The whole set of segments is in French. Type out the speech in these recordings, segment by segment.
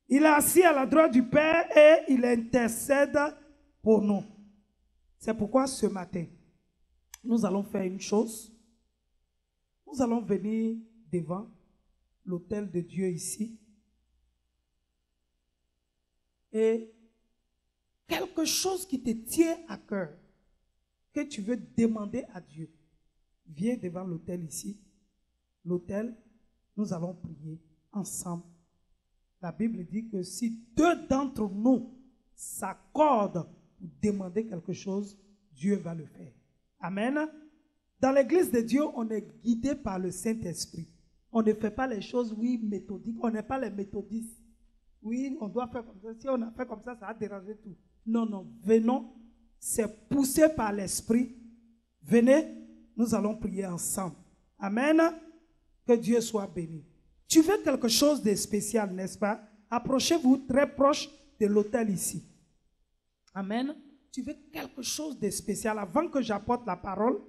Il est assis à la droite du Père et il intercède pour nous. C'est pourquoi ce matin, nous allons faire une chose. Nous allons venir devant l'autel de Dieu ici. Et quelque chose qui te tient à cœur, que tu veux demander à Dieu, viens devant l'autel ici. L'autel, nous allons prier ensemble. La Bible dit que si deux d'entre nous s'accordent pour demander quelque chose, Dieu va le faire. Amen. Dans l'église de Dieu, on est guidé par le Saint-Esprit. On ne fait pas les choses, oui, méthodiques. On n'est pas les méthodistes. Oui, on doit faire comme ça. Si on a fait comme ça, ça a dérangé tout. Non, non, venons. C'est poussé par l'Esprit. Venez, nous allons prier ensemble. Amen. Que Dieu soit béni. Tu veux quelque chose de spécial, n'est-ce pas? Approchez-vous très proche de l'autel ici. Amen. Tu veux quelque chose de spécial. Avant que j'apporte la parole,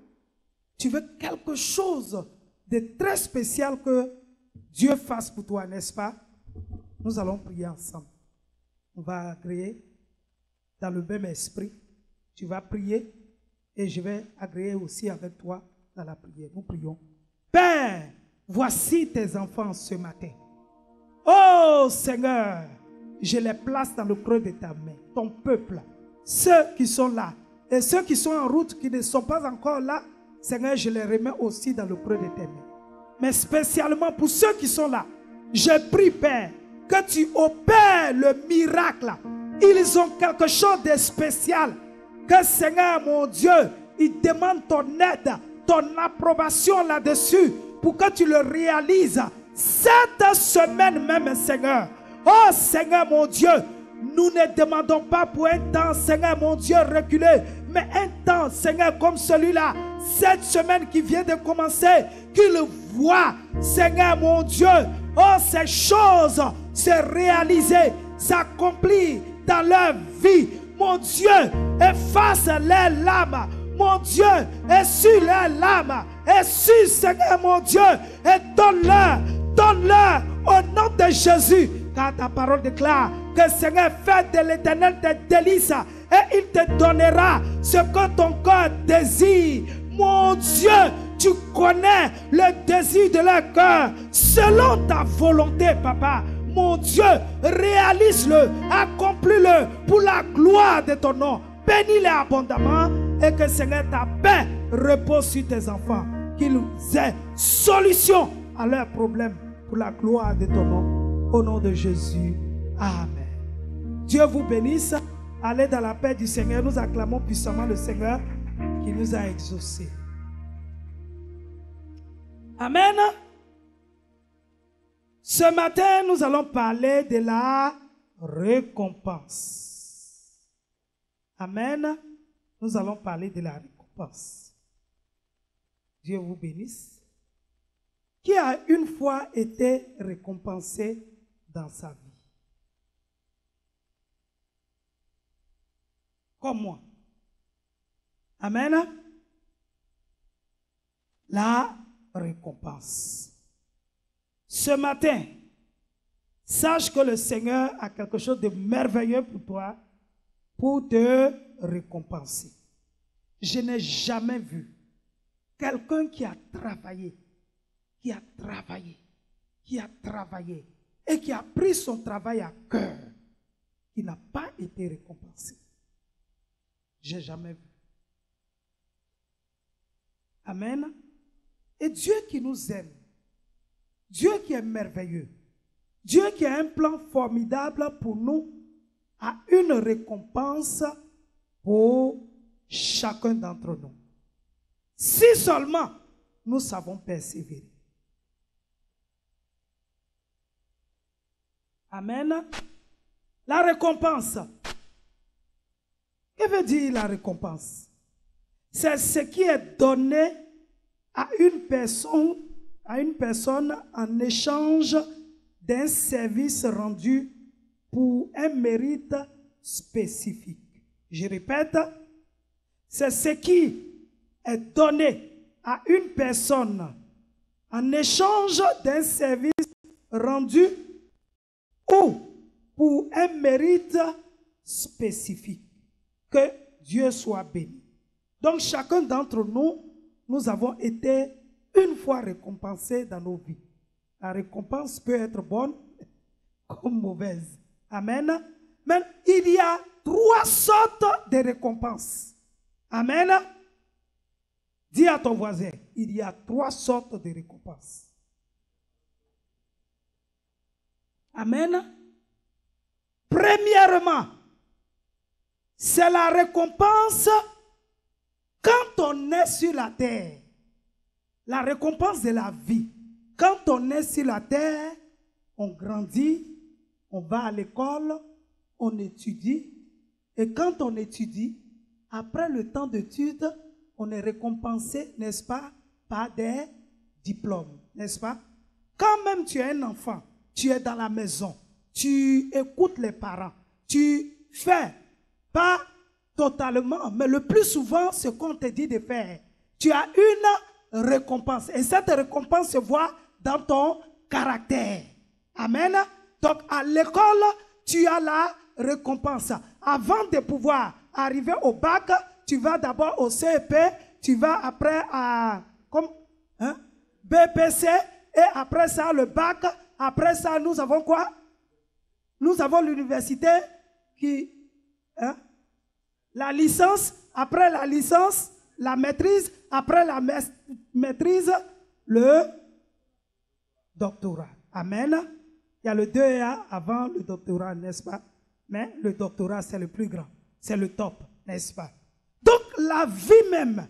tu veux quelque chose de très spécial que Dieu fasse pour toi, n'est-ce pas? Nous allons prier ensemble. On va agréer dans le même esprit. Tu vas prier et je vais agréer aussi avec toi dans la prière. Nous prions. Père, voici tes enfants ce matin. Oh Seigneur, je les place dans le creux de ta main. Ton peuple, ceux qui sont là et ceux qui sont en route, qui ne sont pas encore là, Seigneur, je les remets aussi dans le creux de tes mains. Mais spécialement pour ceux qui sont là, je prie, Père, que tu opères le miracle. Ils ont quelque chose de spécial. Que Seigneur, mon Dieu, ils demandent ton aide, ton approbation là-dessus, pour que tu le réalises cette semaine même, Seigneur. Oh Seigneur, mon Dieu, nous ne demandons pas pour un temps, Seigneur, mon Dieu, reculé, mais un temps, Seigneur, comme celui-là, cette semaine qui vient de commencer, qu'ils voient, Seigneur, mon Dieu, oh, ces choses se réaliser, s'accomplir dans leur vie. Mon Dieu, efface leurs larmes. Mon Dieu, essuie leurs larmes. Essuie, Seigneur, mon Dieu, et donne-leur au nom de Jésus. Car ta parole déclare que Seigneur, fait de l'Éternel tes délices et il te donnera ce que ton cœur désire. Mon Dieu, tu connais le désir de leur cœur selon ta volonté, Papa. Mon Dieu, réalise-le, accomplis-le pour la gloire de ton nom. Bénis-les abondamment et que Seigneur, ta paix repose sur tes enfants. Qu'ils aient solution à leurs problèmes pour la gloire de ton nom. Au nom de Jésus. Amen. Dieu vous bénisse. Allez dans la paix du Seigneur. Nous acclamons puissamment le Seigneur qui nous a exaucés. Amen. Ce matin, nous allons parler de la récompense. Amen. Nous allons parler de la récompense. Dieu vous bénisse. Qui a une fois été récompensé dans sa vie? Comme moi. Amen. La récompense. Ce matin, sache que le Seigneur a quelque chose de merveilleux pour toi, pour te récompenser. Je n'ai jamais vu quelqu'un qui a travaillé et qui a pris son travail à cœur, qui n'a pas été récompensé. J'ai jamais vu. Amen. Et Dieu qui nous aime, Dieu qui est merveilleux, Dieu qui a un plan formidable pour nous, a une récompense pour chacun d'entre nous. Si seulement nous savons persévérer. Amen. La récompense. Que veut dire la récompense? C'est ce qui est donné à une personne en échange d'un service rendu pour un mérite spécifique. Je répète, c'est ce qui est donné à une personne en échange d'un service rendu ou pour un mérite spécifique. Que Dieu soit béni. Donc chacun d'entre nous, nous avons été une fois récompensés dans nos vies. La récompense peut être bonne comme mauvaise. Amen. Mais il y a 3 sortes de récompenses. Amen. Dis à ton voisin, il y a 3 sortes de récompenses. Amen. Premièrement, c'est la récompense quand on est sur la terre. La récompense de la vie. Quand on est sur la terre, on grandit, on va à l'école, on étudie. Et quand on étudie, après le temps d'études, on est récompensé, n'est-ce pas, par des diplômes, n'est-ce pas? Quand même tu es un enfant, tu es dans la maison, tu écoutes les parents, tu fais, pas totalement, mais le plus souvent, ce qu'on te dit de faire, tu as une récompense. Et cette récompense se voit dans ton caractère. Amen. Donc à l'école, tu as la récompense. Avant de pouvoir arriver au bac, tu vas d'abord au CEP, tu vas après à BPC, et après ça le bac. Après ça, nous avons quoi? Nous avons l'université qui... la licence, après la licence, la maîtrise, après la maîtrise, le doctorat. Amen. Il y a le 2A avant le doctorat, n'est-ce pas? Mais le doctorat, c'est le plus grand. C'est le top, n'est-ce pas? Donc, la vie même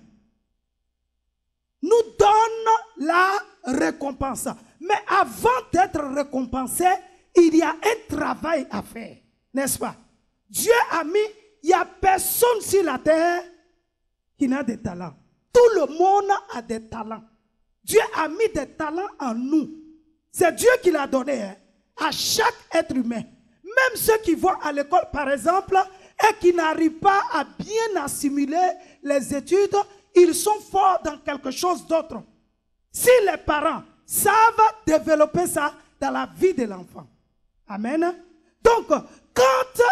nous donne la récompense. Mais avant d'être récompensé, il y a un travail à faire, n'est-ce pas? Dieu a mis, il n'y a personne sur la terre qui n'a des talents. Tout le monde a des talents. Dieu a mis des talents en nous. C'est Dieu qui l'a donné à chaque être humain. Même ceux qui vont à l'école, par exemple, et qui n'arrivent pas à bien assimiler les études, ils sont forts dans quelque chose d'autre. Si les parents savent développer ça dans la vie de l'enfant. Amen. Donc, quand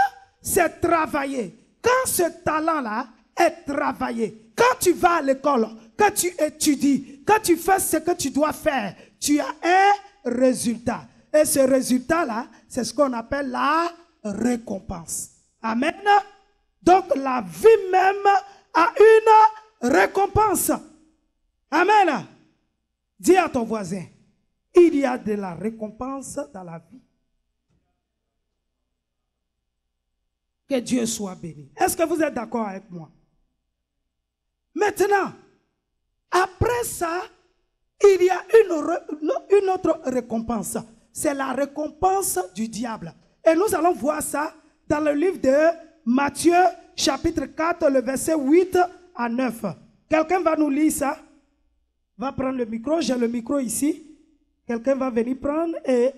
c'est travaillé, quand ce talent-là est travaillé, quand tu vas à l'école, quand tu étudies, quand tu fais ce que tu dois faire, tu as un résultat. Et ce résultat-là, c'est ce qu'on appelle la récompense. Amen. Donc, la vie même a une récompense. Amen. Dis à ton voisin, il y a de la récompense dans la vie. Que Dieu soit béni. Est-ce que vous êtes d'accord avec moi? Maintenant, après ça, il y a une autre récompense. C'est la récompense du diable. Et nous allons voir ça dans le livre de Matthieu, chapitre 4, le verset 8 à 9. Quelqu'un va nous lire ça? Va prendre le micro. J'ai le micro ici. Quelqu'un va venir prendre et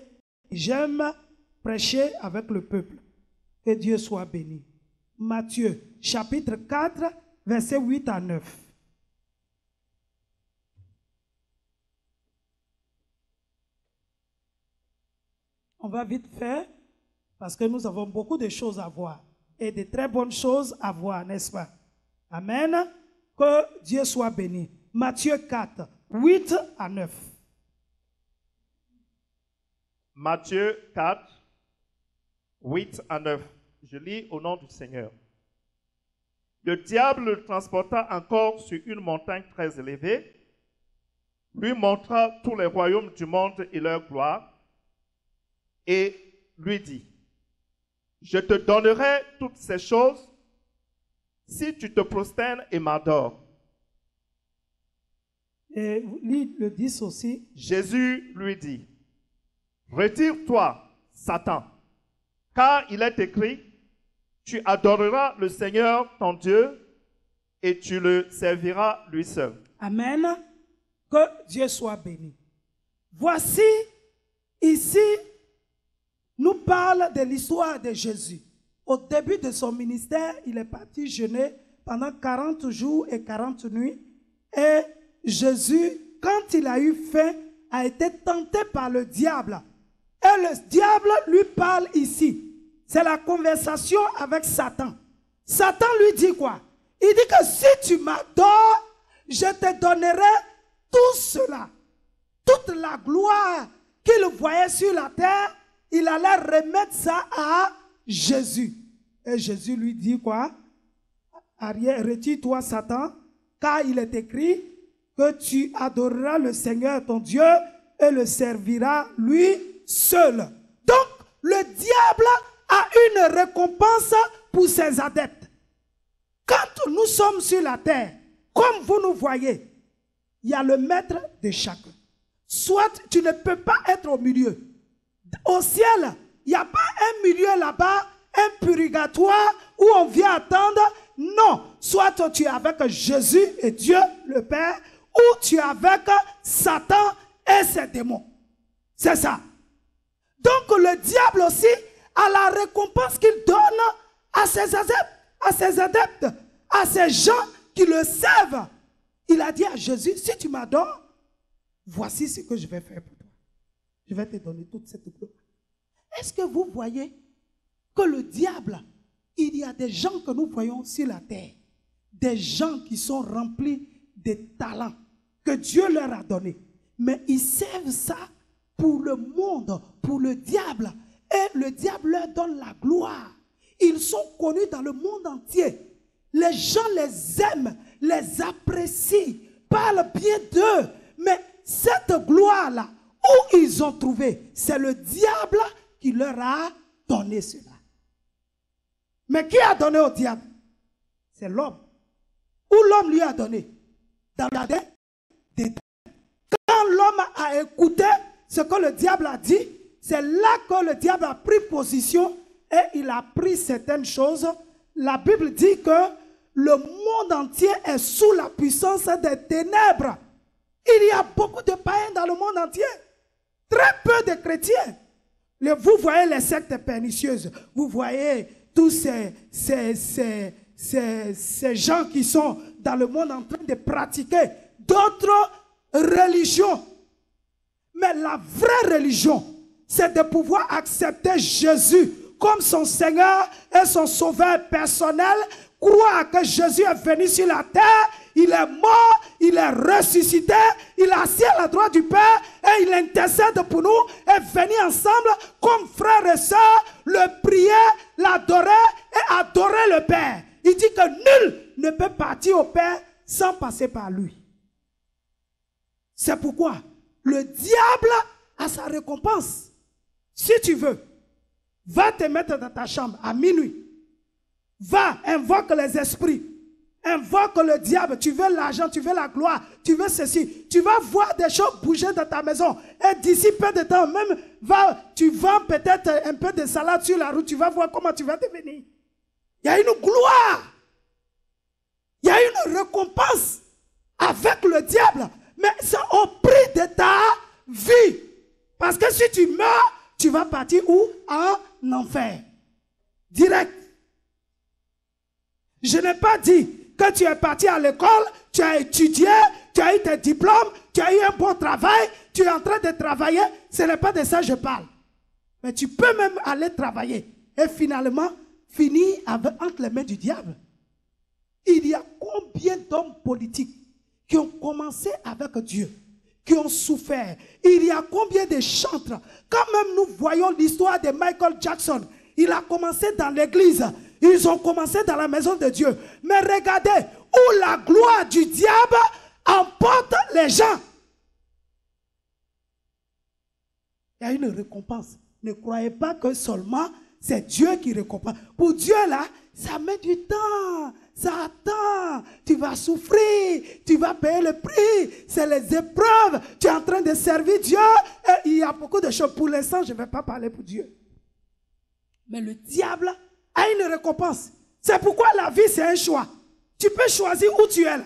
j'aime prêcher avec le peuple. Que Dieu soit béni. Matthieu, chapitre 4, verset 8 à 9. On va vite faire parce que nous avons beaucoup de choses à voir et de très bonnes choses à voir, n'est-ce pas? Amen. Que Dieu soit béni. Matthieu 4, 8 à 9. Matthieu 4, 8 à 9. Je lis au nom du Seigneur. Le diable le transporta encore sur une montagne très élevée, lui montra tous les royaumes du monde et leur gloire, et lui dit, je te donnerai toutes ces choses si tu te prosternes et m'adores. Et lis le 10 aussi. Jésus lui dit, retire-toi, Satan, car il est écrit, tu adoreras le Seigneur ton Dieu et tu le serviras lui seul. Amen. Que Dieu soit béni. Voici, ici, nous parle de l'histoire de Jésus. Au début de son ministère, il est parti jeûner pendant 40 jours et 40 nuits. Et Jésus, quand il a eu faim, a été tenté par le diable. Et le diable lui parle ici. c'est la conversation avec Satan. Satan lui dit quoi? Il dit que si tu m'adores, je te donnerai tout cela. Toute la gloire qu'il voyait sur la terre, il allait remettre ça à Jésus. Et Jésus lui dit quoi? Arrière, retire-toi Satan, car il est écrit que tu adoreras le Seigneur ton Dieu et le serviras lui seul. Donc, le diable a une récompense pour ses adeptes. Quand nous sommes sur la terre, comme vous nous voyez, il y a le maître de chacun. Soit tu ne peux pas être au milieu. Au ciel, il n'y a pas un milieu là-bas, un purgatoire où on vient attendre. Non, soit tu es avec Jésus et Dieu, le Père, ou tu es avec Satan et ses démons. C'est ça. Donc le diable aussi a la récompense qu'il donne à ses adeptes, à ces gens qui le servent. Il a dit à Jésus, si tu m'adores, voici ce que je vais faire pour toi. Je vais te donner toute cette gloire. Est-ce que vous voyez que le diable, il y a des gens que nous voyons sur la terre, des gens qui sont remplis de talents que Dieu leur a donnés, mais ils servent ça pour le monde, pour le diable, et le diable leur donne la gloire. Ils sont connus dans le monde entier. Les gens les aiment, les apprécient, parlent bien d'eux, mais cette gloire-là, où ils ont trouvé, c'est le diable qui leur a donné cela. Mais qui a donné au diable? C'est l'homme. Où l'homme lui a donné? Dans la tête. Quand l'homme a écouté ce que le diable a dit, c'est là que le diable a pris position et il a pris certaines choses. La Bible dit que le monde entier est sous la puissance des ténèbres. Il y a beaucoup de païens dans le monde entier. Très peu de chrétiens. Vous voyez les sectes pernicieuses. Vous voyez tous ces gens qui sont dans le monde en train de pratiquer d'autres religions. Mais la vraie religion, c'est de pouvoir accepter Jésus comme son Seigneur et son Sauveur personnel, croire que Jésus est venu sur la terre, il est mort, il est ressuscité, il est assis à la droite du Père et il intercède pour nous et venir ensemble comme frères et sœurs, le prier, l'adorer et adorer le Père. Il dit que nul ne peut partir au Père sans passer par lui. C'est pourquoi le diable a sa récompense. Si tu veux, va te mettre dans ta chambre à minuit. Va, invoque les esprits. Invoque le diable. Tu veux l'argent, tu veux la gloire, tu veux ceci. Tu vas voir des choses bouger dans ta maison. Et d'ici peu de temps, même, tu vends peut-être un peu de salade sur la route. Tu vas voir comment tu vas devenir. Il y a une gloire. Il y a une récompense avec le diable. Mais c'est au prix de ta vie. Parce que si tu meurs, tu vas partir où? En enfer. Direct. Je n'ai pas dit que tu es parti à l'école, tu as étudié, tu as eu tes diplômes, tu as eu un bon travail, tu es en train de travailler. Ce n'est pas de ça que je parle. Mais tu peux même aller travailler et finalement finir entre les mains du diable. Il y a combien d'hommes politiques qui ont commencé avec Dieu, qui ont souffert. Il y a combien de chantres. Quand même nous voyons l'histoire de Michael Jackson, il a commencé dans l'église. Ils ont commencé dans la maison de Dieu. Mais regardez, où la gloire du diable emporte les gens. Il y a une récompense. Ne croyez pas que seulement c'est Dieu qui récompense. Pour Dieu là, ça met du temps. Ça attend. Tu vas souffrir. Tu vas payer le prix. C'est les épreuves. Tu es en train de servir Dieu. Et il y a beaucoup de choses. Pour l'instant, je ne vais pas parler pour Dieu. Mais le diable a une récompense. C'est pourquoi la vie, c'est un choix. Tu peux choisir où tu es là.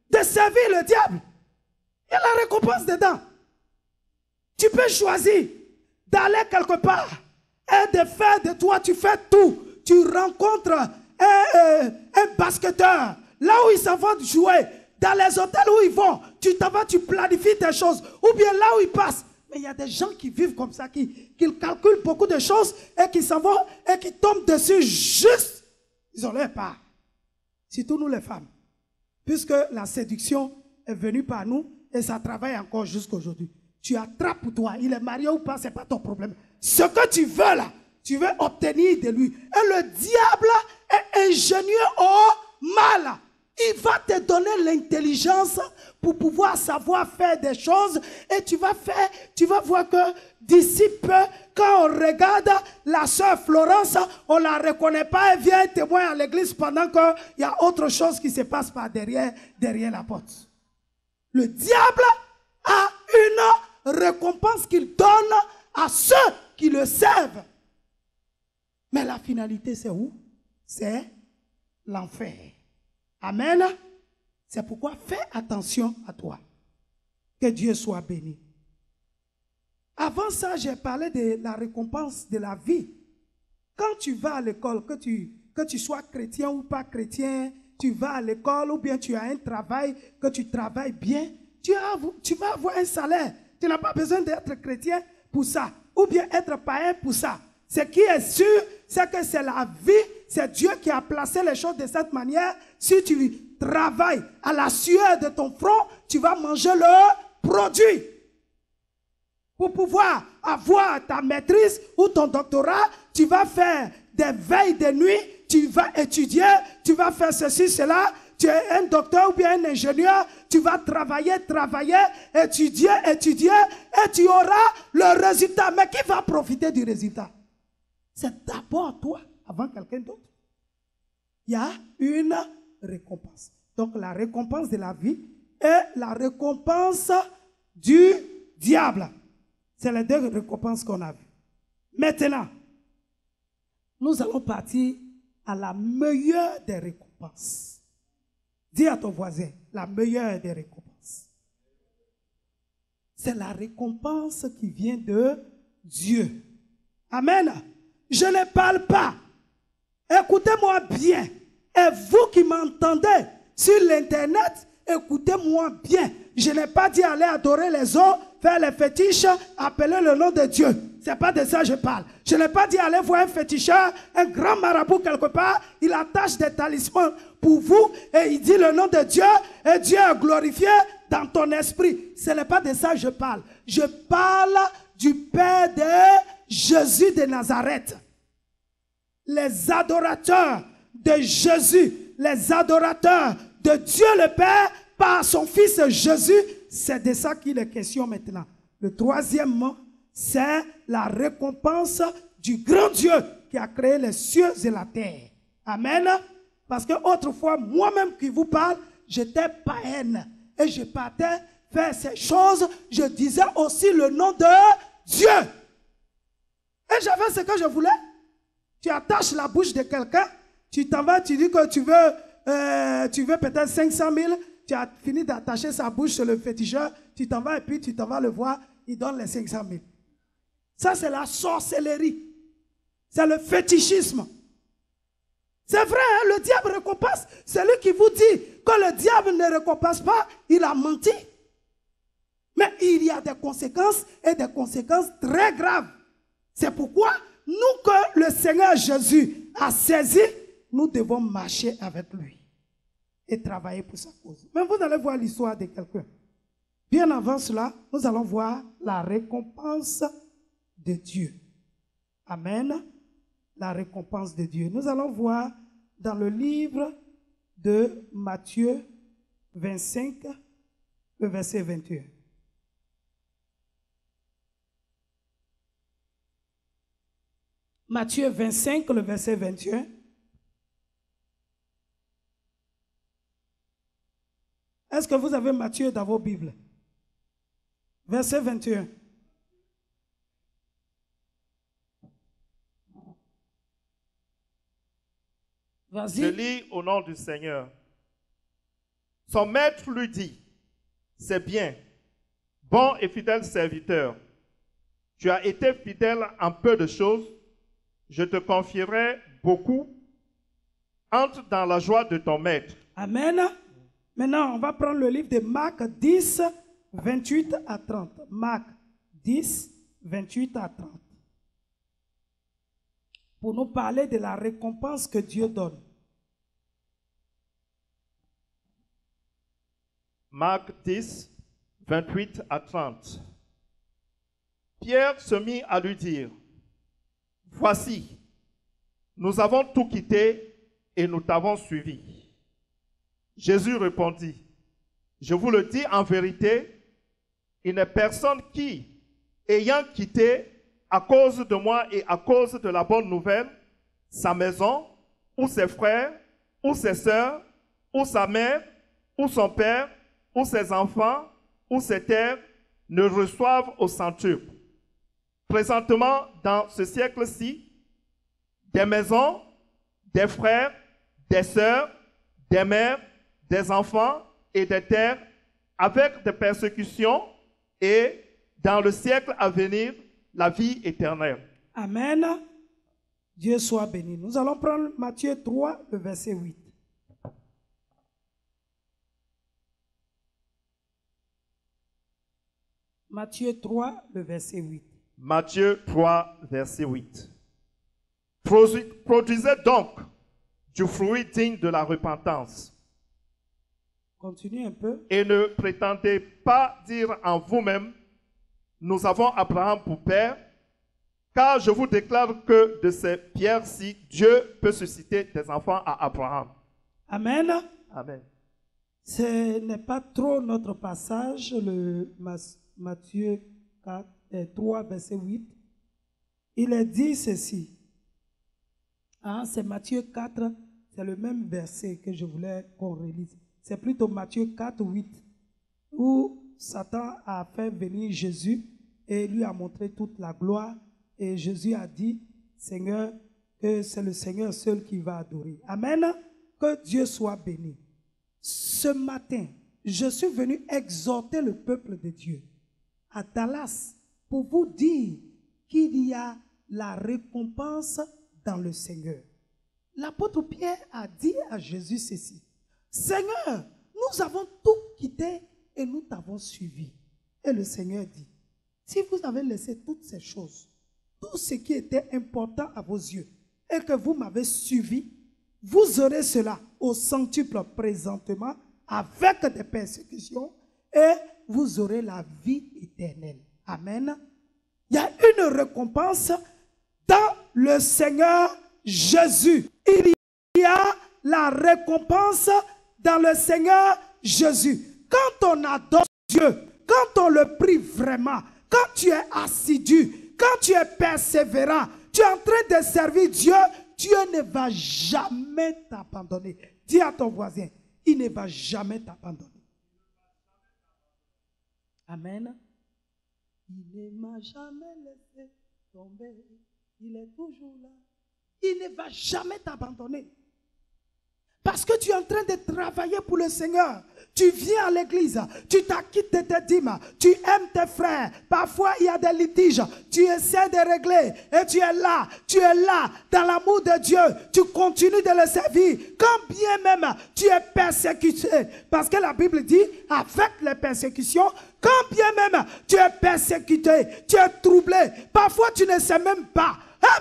De servir le diable. Il y a la récompense dedans. Tu peux choisir d'aller quelque part et de faire de toi, tu fais tout. Tu rencontres un basketteur, là où ils s'en vont jouer, dans les hôtels où ils vont, tu t'en vas, tu planifies tes choses, ou bien là où ils passent. Mais il y a des gens qui vivent comme ça, qui calculent beaucoup de choses et qui s'en vont et qui tombent dessus juste. Ils ont leur part. Surtout nous les femmes. Puisque la séduction est venue par nous et ça travaille encore jusqu'à aujourd'hui. Tu attrapes pour toi. Il est marié ou pas, ce n'est pas ton problème. Ce que tu veux là, tu veux obtenir de lui. Et le diable est ingénieux au mal. Il va te donner l'intelligence pour pouvoir savoir faire des choses. Et tu vas voir que d'ici peu, quand on regarde la sœur Florence, on ne la reconnaît pas, elle vient témoigner à l'église pendant qu'il y a autre chose qui se passe par derrière la porte. Le diable a une récompense qu'il donne à ceux qui le servent. Mais la finalité, c'est où? C'est l'enfer. Amen. C'est pourquoi fais attention à toi. Que Dieu soit béni. Avant ça, j'ai parlé de la récompense de la vie. Quand tu vas à l'école, que tu sois chrétien ou pas chrétien, tu vas à l'école ou bien tu as un travail, que tu travailles bien, tu vas avoir un salaire. Tu n'as pas besoin d'être chrétien pour ça, ou bien être païen pour ça. Ce qui est sûr, c'est que c'est la vie, c'est Dieu qui a placé les choses de cette manière. Si tu travailles à la sueur de ton front, tu vas manger le produit. Pour pouvoir avoir ta maîtrise ou ton doctorat, tu vas faire des veilles de nuit, tu vas étudier, tu vas faire ceci, cela. Tu es un docteur ou bien un ingénieur, tu vas travailler, étudier, et tu auras le résultat. Mais qui va profiter du résultat? C'est d'abord toi, avant quelqu'un d'autre. Il y a une récompense. Donc la récompense de la vie et la récompense du diable. C'est les deux récompenses qu'on a vues. Maintenant, nous allons partir à la meilleure des récompenses. Dis à ton voisin, la meilleure des récompenses. C'est la récompense qui vient de Dieu. Amen. Je ne parle pas. Écoutez-moi bien. Et vous qui m'entendez sur l'internet, écoutez-moi bien. Je n'ai pas dit aller adorer les eaux, faire les fétiches, appeler le nom de Dieu. Ce n'est pas de ça que je parle. Je n'ai pas dit aller voir un féticheur, un grand marabout quelque part. Il attache des talismans pour vous et il dit le nom de Dieu et Dieu est glorifié dans ton esprit. Ce n'est pas de ça que je parle. Je parle du Père de Jésus de Nazareth. Les adorateurs de Jésus, les adorateurs de Dieu le Père par son Fils Jésus, c'est de ça qu'il est question maintenant. Le troisièmement, c'est la récompense du grand Dieu qui a créé les cieux et la terre. Amen. Parce que autrefois, moi-même qui vous parle, j'étais païenne et je partais faire ces choses. Je disais aussi le nom de Dieu. Et j'avais ce que je voulais. Tu attaches la bouche de quelqu'un, tu t'en vas, tu dis que tu veux peut-être 500 000, tu as fini d'attacher sa bouche sur le féticheur, tu t'en vas et puis tu t'en vas le voir, il donne les 500 000. Ça, c'est la sorcellerie. C'est le fétichisme. C'est vrai, hein, le diable récompense. Celui qui vous dit que le diable ne récompense pas, il a menti. Mais il y a des conséquences et des conséquences très graves. C'est pourquoi nous que le Seigneur Jésus a saisi, nous devons marcher avec lui et travailler pour sa cause. Mais vous allez voir l'histoire de quelqu'un. Bien avant cela, nous allons voir la récompense de Dieu. Amen. La récompense de Dieu. Nous allons voir dans le livre de Matthieu 25, le verset 21. Matthieu 25, le verset 21. Est-ce que vous avez Matthieu dans vos Bibles? Verset 21. Vas-y. Je lis au nom du Seigneur. Son maître lui dit, c'est bien, bon et fidèle serviteur. Tu as été fidèle en peu de choses, je te confierai beaucoup. Entre dans la joie de ton maître. Amen. Maintenant, on va prendre le livre de Marc 10, 28 à 30. Marc 10, 28 à 30. Pour nous parler de la récompense que Dieu donne. Marc 10, 28 à 30. Pierre se mit à lui dire, « Voici, nous avons tout quitté et nous t'avons suivi. » Jésus répondit, « Je vous le dis en vérité, il n'est personne qui, ayant quitté à cause de moi et à cause de la bonne nouvelle, sa maison, ou ses frères, ou ses sœurs, ou sa mère, ou son père, ou ses enfants, ou ses terres, ne reçoivent au centuple. Présentement, dans ce siècle-ci, des maisons, des frères, des sœurs, des mères, des enfants et des terres, avec des persécutions, et dans le siècle à venir, la vie éternelle. Amen. Dieu soit béni. Nous allons prendre Matthieu 3, le verset 8. Matthieu 3, le verset 8. Matthieu 3, verset 8. Produisez donc du fruit digne de la repentance. Continue un peu. Et ne prétendez pas dire en vous-même, nous avons Abraham pour père, car je vous déclare que de ces pierres-ci, Dieu peut susciter des enfants à Abraham. Amen. Amen. Ce n'est pas trop notre passage, le Matthieu 3, verset 8. Il est dit ceci. C'est Matthieu 4, c'est le même verset que je voulais qu'on relise. C'est plutôt Matthieu 4, 8, où Satan a fait venir Jésus et lui a montré toute la gloire. Et Jésus a dit, Seigneur, que c'est le Seigneur seul qui va adorer. Amen. Que Dieu soit béni. Ce matin, je suis venu exhorter le peuple de Dieu à Dallas pour vous dire qu'il y a la récompense dans le Seigneur. L'apôtre Pierre a dit à Jésus ceci. Seigneur, nous avons tout quitté et nous t'avons suivi. Et le Seigneur dit, si vous avez laissé toutes ces choses, tout ce qui était important à vos yeux, et que vous m'avez suivi, vous aurez cela au centuple présentement, avec des persécutions, et vous aurez la vie éternelle. Amen. Il y a une récompense dans le Seigneur Jésus. Il y a la récompense dans le Seigneur Jésus. Quand on adore Dieu, quand on le prie vraiment, quand tu es assidu, quand tu es persévérant, tu es en train de servir Dieu, Dieu ne va jamais t'abandonner. Dis à ton voisin, il ne va jamais t'abandonner. Amen. Il ne m'a jamais laissé tomber. Il est toujours là. Il ne va jamais t'abandonner. Parce que tu es en train de travailler pour le Seigneur. Tu viens à l'église, tu t'acquittes de tes dîmes, tu aimes tes frères. Parfois, il y a des litiges. Tu essaies de régler et tu es là, dans l'amour de Dieu. Tu continues de le servir. Quand bien même tu es persécuté, parce que la Bible dit, avec les persécutions, quand bien même tu es persécuté, tu es troublé. Parfois, tu ne sais même pas,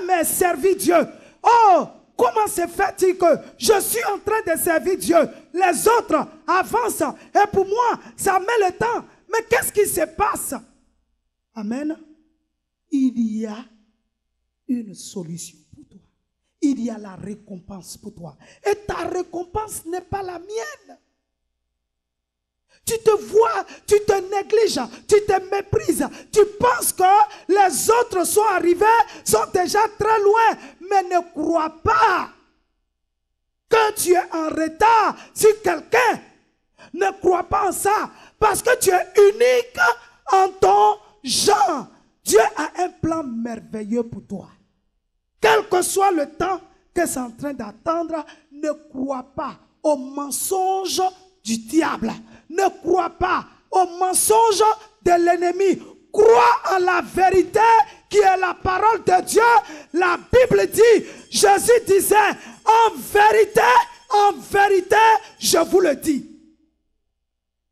mais servir Dieu. Oh! Comment se fait-il que je suis en train de servir Dieu? Les autres avancent et pour moi, ça met le temps. Mais qu'est-ce qui se passe? Amen. Il y a une solution pour toi. Il y a la récompense pour toi. Et ta récompense n'est pas la mienne. Tu te vois, tu te négliges, tu te méprises. Tu penses que les autres sont arrivés, sont déjà très loin. Mais ne crois pas que tu es en retard sur quelqu'un. Ne crois pas en ça. Parce que tu es unique en ton genre. Dieu a un plan merveilleux pour toi. Quel que soit le temps que c'est en train d'attendre, ne crois pas aux mensonges du diable. Ne crois pas aux mensonges de l'ennemi. Crois en la vérité qui est la parole de Dieu. La Bible dit, Jésus disait, en vérité, je vous le dis.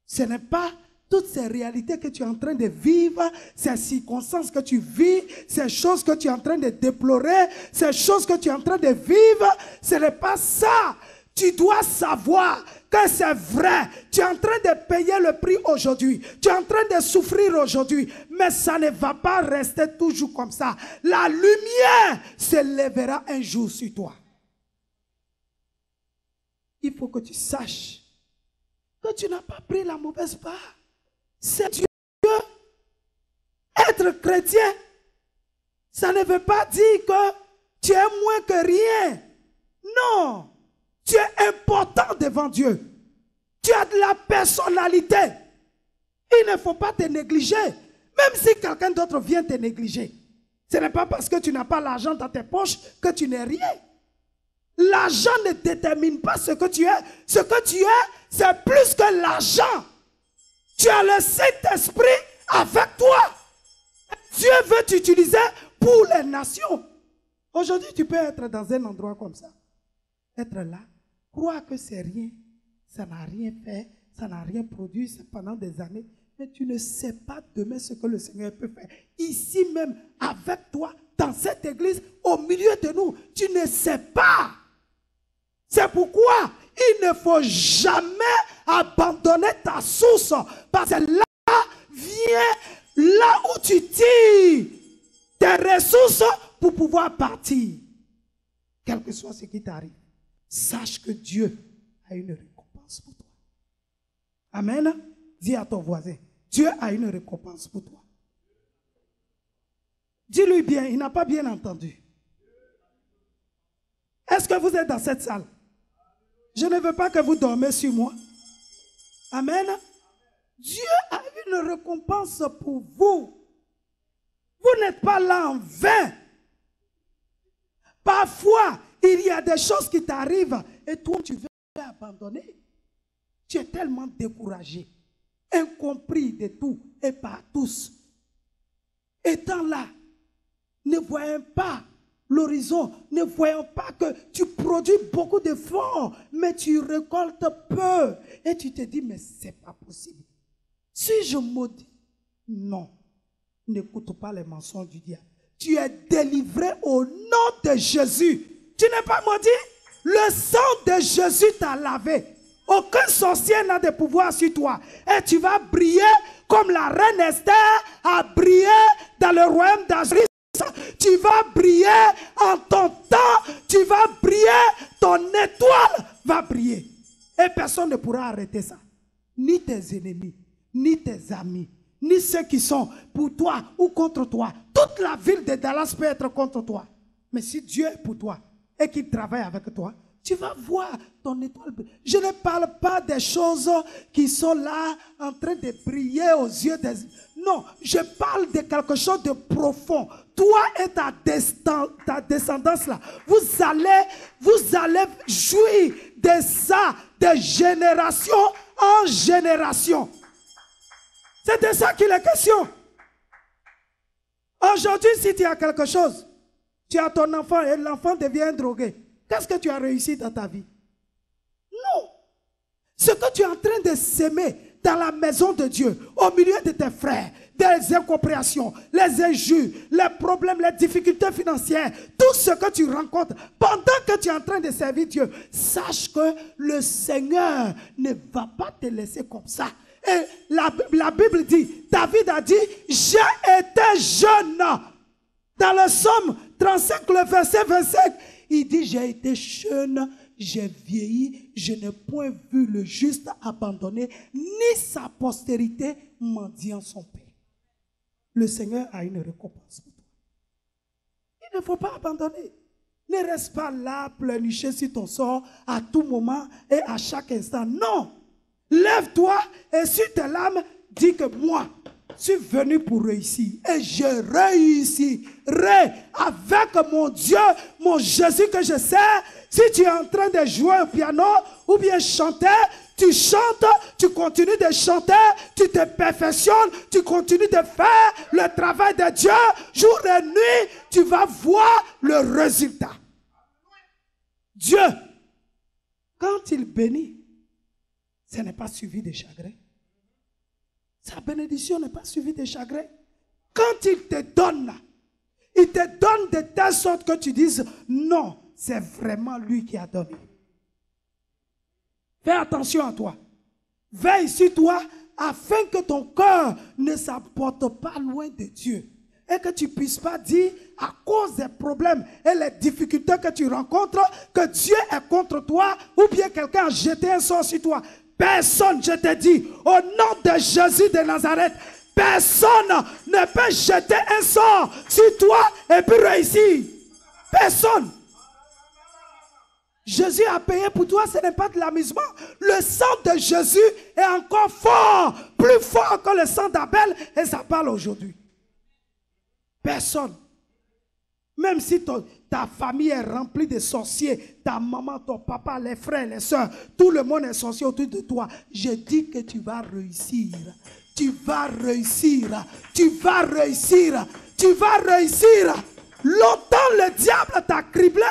Ce n'est pas toutes ces réalités que tu es en train de vivre, ces circonstances que tu vis, ces choses que tu es en train de déplorer, ces choses que tu es en train de vivre, ce n'est pas ça. Tu dois savoir que c'est vrai. Tu es en train de payer le prix aujourd'hui. Tu es en train de souffrir aujourd'hui. Mais ça ne va pas rester toujours comme ça. La lumière se lèvera un jour sur toi. Il faut que tu saches que tu n'as pas pris la mauvaise part. C'est Dieu. Être chrétien, ça ne veut pas dire que tu es moins que rien. Non. Tu es important devant Dieu. Tu as de la personnalité. Il ne faut pas te négliger. Même si quelqu'un d'autre vient te négliger. Ce n'est pas parce que tu n'as pas l'argent dans tes poches que tu n'es rien. L'argent ne détermine pas ce que tu es. Ce que tu es, c'est plus que l'argent. Tu as le Saint-Esprit avec toi. Dieu veut t'utiliser pour les nations. Aujourd'hui, tu peux être dans un endroit comme ça. Être là, croire que c'est rien. Ça n'a rien fait, ça n'a rien produit pendant des années. Mais tu ne sais pas demain ce que le Seigneur peut faire. Ici même, avec toi, dans cette église, au milieu de nous, tu ne sais pas. C'est pourquoi il ne faut jamais abandonner ta source. Parce que là vient là où tu tires tes ressources pour pouvoir partir. Quel que soit ce qui t'arrive, sache que Dieu a une récompense pour toi. Amen. Dis à ton voisin, Dieu a une récompense pour toi. Dis-lui bien, il n'a pas bien entendu. Est-ce que vous êtes dans cette salle? Je ne veux pas que vous dormez sur moi. Amen. Dieu a une récompense pour vous. Vous n'êtes pas là en vain. Parfois, il y a des choses qui t'arrivent et toi, tu veux abandonner. Tu es tellement découragé, incompris de tout et par tous. Étant là, ne voyons pas l'horizon, ne voyons pas que tu produis beaucoup d'efforts, mais tu récoltes peu. Et tu te dis, mais c'est pas possible. Si je maudis, non, n'écoute pas les mensonges du diable. Tu es délivré au nom de Jésus. Tu n'es pas maudit. Le sang de Jésus t'a lavé. Aucun sorcier n'a de pouvoir sur toi. Et tu vas briller comme la reine Esther a brillé dans le royaume d'Aziz. Tu vas briller en ton temps. Tu vas briller. Ton étoile va briller. Et personne ne pourra arrêter ça. Ni tes ennemis, ni tes amis, ni ceux qui sont pour toi ou contre toi. Toute la ville de Dallas peut être contre toi. Mais si Dieu est pour toi et qu'il travaille avec toi, tu vas voir ton étoile. Je ne parle pas des choses qui sont là en train de briller aux yeux des... Non, je parle de quelque chose de profond. Toi et ta descendance là, vous allez jouir de ça de génération en génération. C'est de ça qu'il est question. Aujourd'hui, si tu as quelque chose, tu as ton enfant et l'enfant devient drogué. Qu'est-ce que tu as réussi dans ta vie? Non. Ce que tu es en train de s'aimer dans la maison de Dieu, au milieu de tes frères, des incompréhensions, les injures, les problèmes, les difficultés financières, tout ce que tu rencontres pendant que tu es en train de servir Dieu, sache que le Seigneur ne va pas te laisser comme ça. Et la Bible dit, David a dit, j'ai été jeune. Dans le Psaume 35, le verset 25, il dit, j'ai été jeune, j'ai vieilli, je n'ai point vu le juste abandonné, ni sa postérité mendiant son pain. Le Seigneur a une récompense pour toi. Il ne faut pas abandonner. Ne reste pas là, pleurnicher sur ton sort à tout moment et à chaque instant. Non! Lève-toi et sur tes larmes, dis que moi, je suis venu pour réussir. Et je réussirai avec mon Dieu, mon Jésus que je sais. Si tu es en train de jouer au piano ou bien chanter, tu chantes, tu continues de chanter, tu te perfectionnes, tu continues de faire le travail de Dieu. Jour et nuit, tu vas voir le résultat. Dieu, quand il bénit, ce n'est pas suivi de chagrin. sa bénédiction n'est pas suivie de chagrin. Quand il te donne de telle sorte que tu dises, non, c'est vraiment lui qui a donné. Fais attention à toi. Veille sur toi afin que ton cœur ne s'emporte pas loin de Dieu. Et que tu ne puisses pas dire, à cause des problèmes et les difficultés que tu rencontres, que Dieu est contre toi ou bien quelqu'un a jeté un sort sur toi. Personne, je te dis, au nom de Jésus de Nazareth, personne ne peut jeter un sort sur toi et puis réussir. Personne. Jésus a payé pour toi, ce n'est pas de l'amusement. Le sang de Jésus est encore fort, plus fort que le sang d'Abel, et ça parle aujourd'hui. Personne. Même si ta famille est remplie de sorciers, ta maman, ton papa, les frères, les soeurs, tout le monde est sorcier autour de toi. Je dis que tu vas réussir. Tu vas réussir. Tu vas réussir. Tu vas réussir. Longtemps, le diable t'a criblé.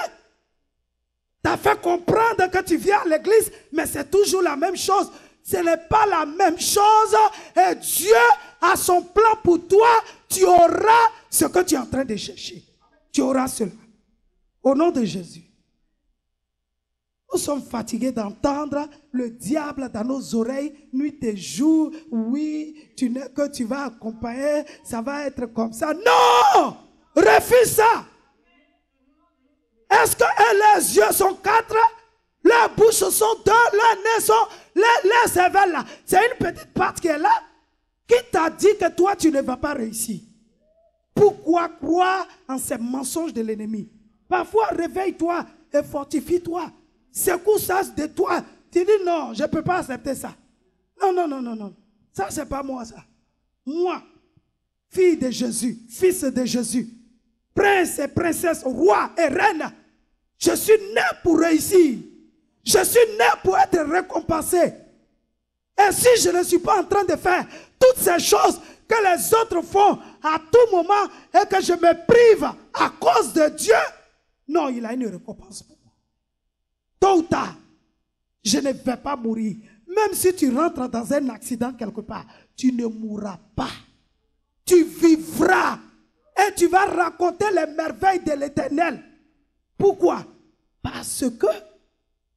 T'a fait comprendre que tu viens à l'église, mais c'est toujours la même chose. Ce n'est pas la même chose. Et Dieu a son plan pour toi. Tu auras ce que tu es en train de chercher. Tu auras cela. Au nom de Jésus. Nous sommes fatigués d'entendre le diable dans nos oreilles, nuit et jour. Oui, que tu vas accompagner, ça va être comme ça. Non! Refuse ça. Est-ce que leurs yeux sont 4? Leurs bouches sont 2, leurs nez sont... Les cervelles là, c'est une petite patte qui est là. Qui t'a dit que toi, tu ne vas pas réussir? Pourquoi croire en ces mensonges de l'ennemi? Parfois, réveille-toi et fortifie-toi. Secoue ça de toi. Tu dis non, je ne peux pas accepter ça. Non, non, non, non, non. Ça, c'est pas moi, ça. Moi, fille de Jésus, fils de Jésus, prince et princesse, roi et reine, je suis né pour réussir. Je suis né pour être récompensé. Et si je ne suis pas en train de faire toutes ces choses que les autres font à tout moment et que je me prive à cause de Dieu, non, il a une récompense pour moi. Tôt ou tard, je ne vais pas mourir. Même si tu rentres dans un accident quelque part, tu ne mourras pas. Tu vivras et tu vas raconter les merveilles de l'Éternel. Pourquoi? Parce que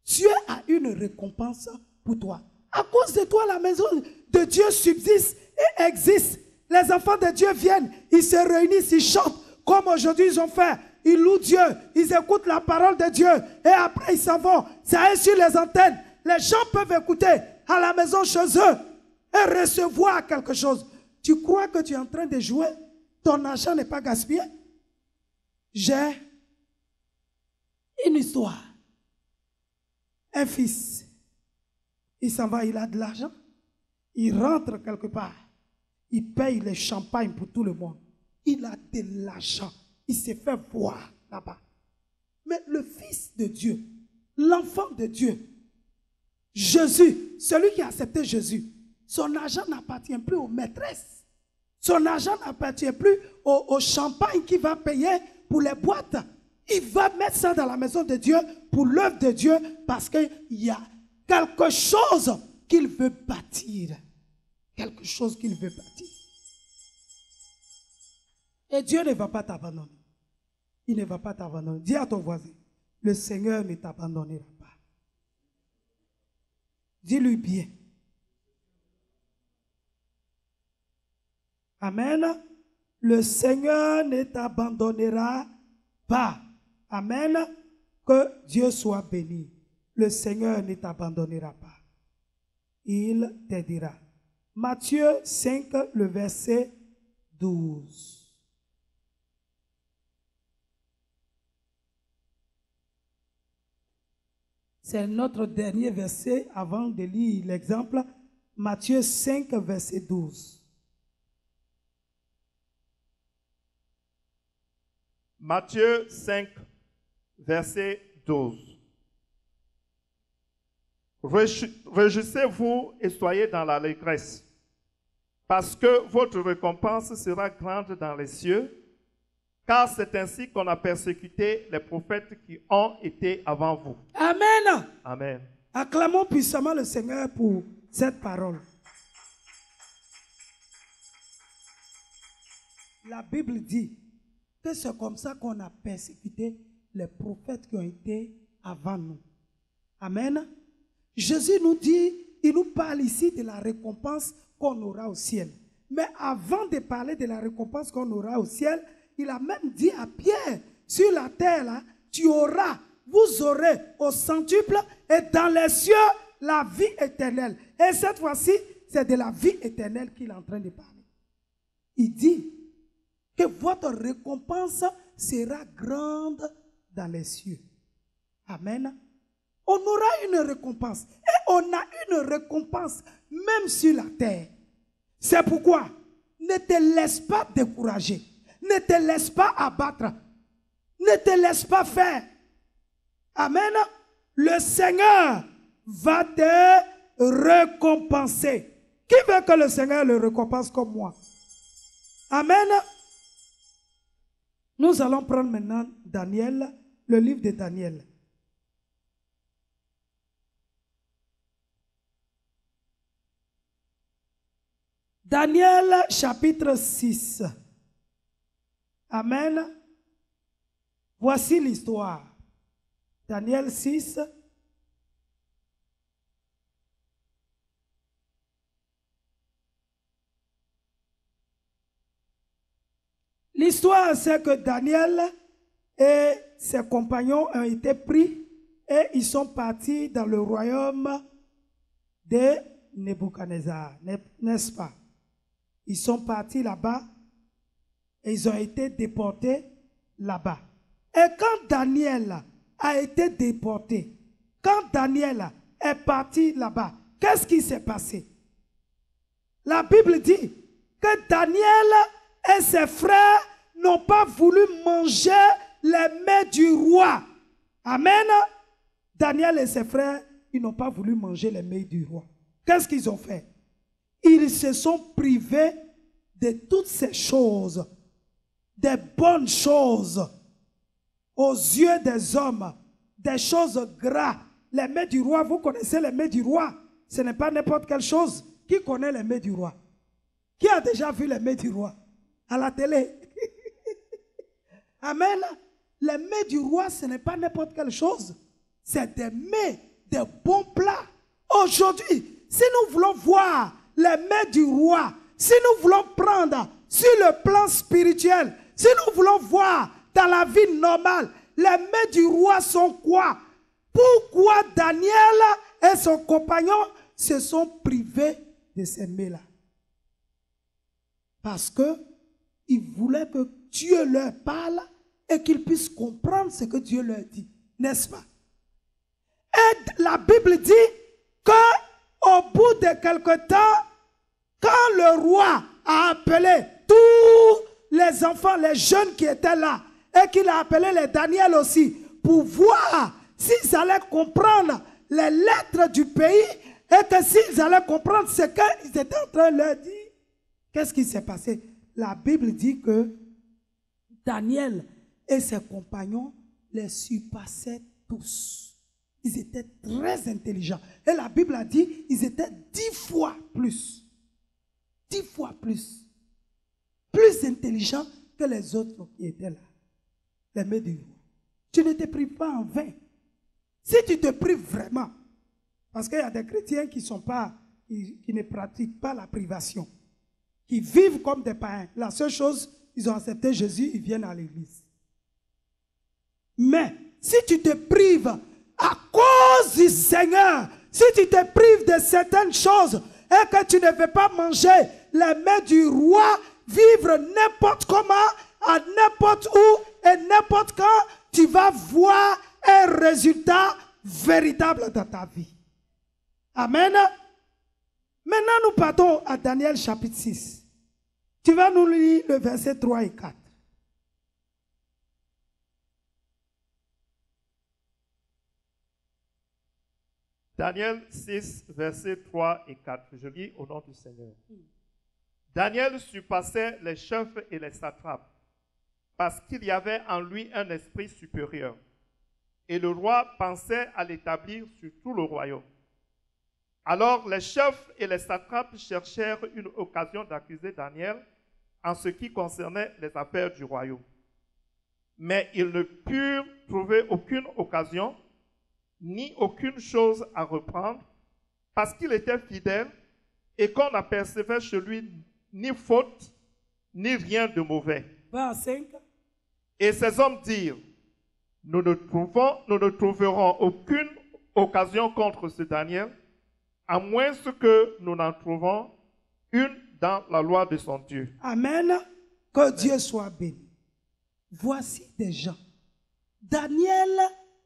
Dieu a une récompense pour toi. À cause de toi, la maison de Dieu subsiste et existe. Les enfants de Dieu viennent, ils se réunissent, ils chantent. Comme aujourd'hui ils ont fait. Ils louent Dieu, ils écoutent la parole de Dieu. Et après ils s'en vont. Ça est sur les antennes. Les gens peuvent écouter à la maison chez eux et recevoir quelque chose. Tu crois que tu es en train de jouer? Ton argent n'est pas gaspillé? J'ai une histoire. Un fils, il s'en va, il a de l'argent. Il rentre quelque part. Il paye le champagne pour tout le monde. Il a de l'argent. Il s'est fait voir là-bas. Mais le fils de Dieu, l'enfant de Dieu, Jésus, celui qui a accepté Jésus, son argent n'appartient plus aux maîtresses. Son argent n'appartient plus au champagne qu'il va payer pour les boîtes. Il va mettre ça dans la maison de Dieu pour l'œuvre de Dieu parce qu'il y a quelque chose qu'il veut bâtir. Quelque chose qu'il veut bâtir. Et Dieu ne va pas t'abandonner. Il ne va pas t'abandonner. Dis à ton voisin, le Seigneur ne t'abandonnera pas. Dis-lui bien. Amen. Le Seigneur ne t'abandonnera pas. Amen. Que Dieu soit béni. Le Seigneur ne t'abandonnera pas. Il t'aidera. Matthieu 5, le verset 12. C'est notre dernier verset avant de lire l'exemple. Matthieu 5, verset 12. Matthieu 5, verset 12. Réjouissez-vous et soyez dans l'allégresse, parce que votre récompense sera grande dans les cieux, car c'est ainsi qu'on a persécuté les prophètes qui ont été avant vous. Amen. Amen. Acclamons puissamment le Seigneur pour cette parole. La Bible dit que c'est comme ça qu'on a persécuté les prophètes qui ont été avant nous. Amen. Jésus nous dit, il nous parle ici de la récompense qu'on aura au ciel. Mais avant de parler de la récompense qu'on aura au ciel, il a même dit à Pierre, sur la terre, là, vous aurez au centuple et dans les cieux la vie éternelle. Et cette fois-ci, c'est de la vie éternelle qu'il est en train de parler. Il dit que votre récompense sera grande dans les cieux. Amen. On aura une récompense. Et on a une récompense même sur la terre. C'est pourquoi ne te laisse pas décourager. Ne te laisse pas abattre. Ne te laisse pas faire. Amen. Le Seigneur va te récompenser. Qui veut que le Seigneur le récompense comme moi? Amen. Nous allons prendre maintenant Daniel, le livre de Daniel. Daniel chapitre 6. Amen. Voici l'histoire. Daniel 6. L'histoire, c'est que Daniel et ses compagnons ont été pris et ils sont partis dans le royaume de Nebuchadnezzar, n'est-ce pas? Ils sont partis là-bas et ils ont été déportés là-bas. Et quand Daniel a été déporté, quand Daniel est parti là-bas, qu'est-ce qui s'est passé? La Bible dit que Daniel et ses frères n'ont pas voulu manger les mets du roi. Amen. Daniel et ses frères, ils n'ont pas voulu manger les mets du roi. Qu'est-ce qu'ils ont fait? Ils se sont privés de toutes ces choses, des bonnes choses, aux yeux des hommes, des choses grasses. Les mets du roi, vous connaissez les mets du roi. Ce n'est pas n'importe quelle chose. Qui connaît les mets du roi? Qui a déjà vu les mets du roi? À la télé. Amen. Les mets du roi, ce n'est pas n'importe quelle chose. C'est des mets, des bons plats. Aujourd'hui, si nous voulons voir les mets du roi, si nous voulons prendre sur le plan spirituel, si nous voulons voir dans la vie normale, les mets du roi sont quoi? Pourquoi Daniel et son compagnon se sont privés de ces mets-là? Parce que ils voulaient que Dieu leur parle et qu'ils puissent comprendre ce que Dieu leur dit, n'est-ce pas? Et la Bible dit qu'au bout de quelque temps, quand le roi a appelé tous les enfants, les jeunes qui étaient là, et qu'il a appelé les Daniel aussi, pour voir s'ils allaient comprendre les lettres du pays, et que s'ils allaient comprendre ce qu'ils étaient en train de leur dire, qu'est-ce qui s'est passé? La Bible dit que Daniel et ses compagnons les surpassaient tous. Ils étaient très intelligents. Et la Bible a dit qu'ils étaient 10 fois plus. 10 fois plus. Plus intelligents que les autres qui étaient là. Les mets du roi. Tu ne te prives pas en vain. Si tu te prives vraiment, parce qu'il y a des chrétiens qui ne pratiquent pas la privation, qui vivent comme des païens. La seule chose, ils ont accepté Jésus, ils viennent à l'église. Mais si tu te prives à cause du Seigneur, si tu te prives de certaines choses et que tu ne veux pas manger les mets du roi, vivre n'importe comment, à n'importe où et n'importe quand, tu vas voir un résultat véritable dans ta vie. Amen. Maintenant, nous partons à Daniel chapitre 6. Tu vas nous lire le verset 3 et 4. Daniel 6, versets 3 et 4. Je lis au nom du Seigneur. Daniel surpassait les chefs et les satrapes parce qu'il y avait en lui un esprit supérieur. Et le roi pensait à l'établir sur tout le royaume. Alors les chefs et les satrapes cherchèrent une occasion d'accuser Daniel en ce qui concernait les affaires du royaume. Mais ils ne purent trouver aucune occasion, ni aucune chose à reprendre, parce qu'il était fidèle et qu'on n'apercevait chez lui ni faute, ni rien de mauvais. 25. Et ces hommes dirent, nous ne trouverons aucune occasion contre ce Daniel, à moins que nous n'en trouvons une dans la loi de son Dieu. Amen. Que Dieu soit béni. Voici des gens. Daniel